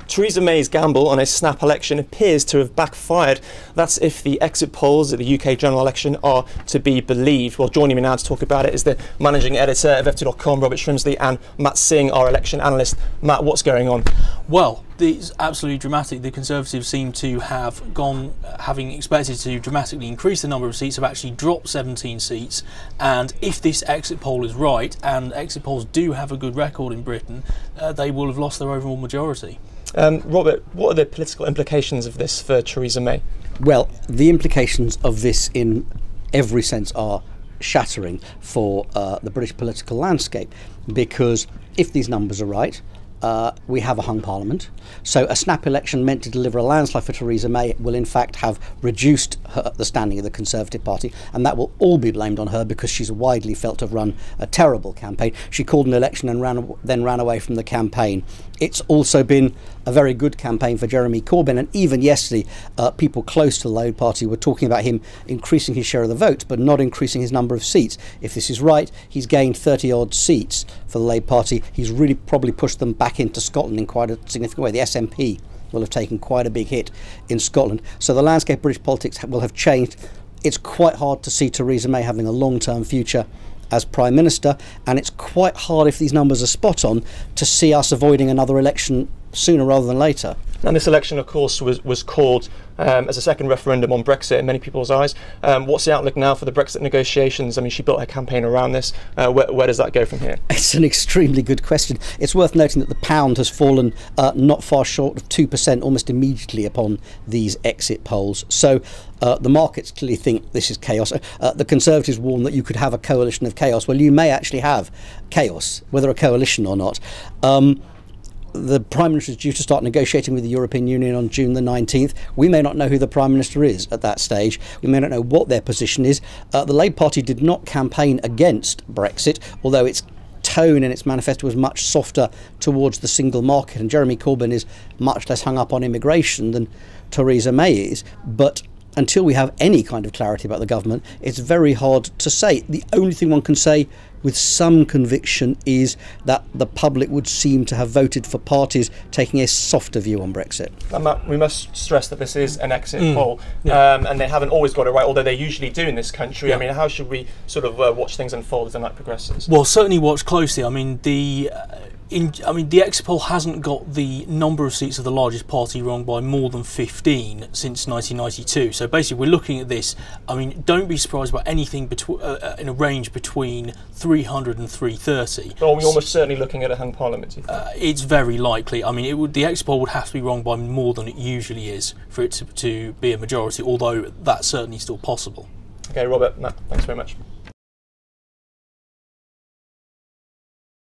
Theresa May's gamble on a snap election appears to have backfired. That's if the exit polls at the UK general election are to be believed. Well, joining me now to talk about it is the managing editor of FT.com, Robert Shrimsley, and Matt Singh, our election analyst. Matt, what's going on? Well, it's absolutely dramatic. The Conservatives seem to have gone, having expected to dramatically increase the number of seats, have actually dropped 17 seats. And if this exit poll is right, and exit polls do have a good record in Britain, they will have lost their overall majority. Robert, what are the political implications of this for Theresa May? Well, the implications of this in every sense are shattering for the British political landscape, because if these numbers are right, we have a hung parliament. So a snap election meant to deliver a landslide for Theresa May will in fact have reduced the standing of the Conservative Party, and that will all be blamed on her because she's widely felt to have run a terrible campaign. She called an election and then ran away from the campaign. It's also been a very good campaign for Jeremy Corbyn, and even yesterday people close to the Labour Party were talking about him increasing his share of the vote but not increasing his number of seats. If this is right, he's gained 30 odd seats for the Labour Party. He's really probably pushed them back into Scotland in quite a significant way. The SNP will have taken quite a big hit in Scotland. So the landscape of British politics will have changed. It's quite hard to see Theresa May having a long-term future as Prime Minister, and it's quite hard, if these numbers are spot on, to see us avoiding another election sooner rather than later. And this election, of course, was called as a second referendum on Brexit in many people's eyes. What's the outlook now for the Brexit negotiations? I mean, she built her campaign around this. Where does that go from here? It's an extremely good question. It's worth noting that the pound has fallen not far short of 2% almost immediately upon these exit polls. So the markets clearly think this is chaos. The Conservatives warn that you could have a coalition of chaos. Well, you may actually have chaos, whether a coalition or not. The Prime Minister is due to start negotiating with the European Union on June the 19th. We may not know who the Prime Minister is at that stage. We may not know what their position is. The Labour Party did not campaign against Brexit, although its tone in its manifesto was much softer towards the single market. And Jeremy Corbyn is much less hung up on immigration than Theresa May is. But until we have any kind of clarity about the government, it's very hard to say. The only thing one can say with some conviction is that the public would seem to have voted for parties taking a softer view on Brexit. We must stress that this is an exit poll, and they haven't always got it right, although they usually do in this country. I mean, how should we sort of watch things unfold as the night progresses? Well, certainly watch closely. I mean, the exit poll hasn't got the number of seats of the largest party wrong by more than 15 since 1992. So basically, we're looking at this. I mean, don't be surprised by anything in a range between 300 and 330. But are we almost certainly looking at a hung parliament? It's very likely. I mean, the exit poll would have to be wrong by more than it usually is for it to be a majority. Although that's certainly still possible. Okay, Robert, Matt, thanks very much.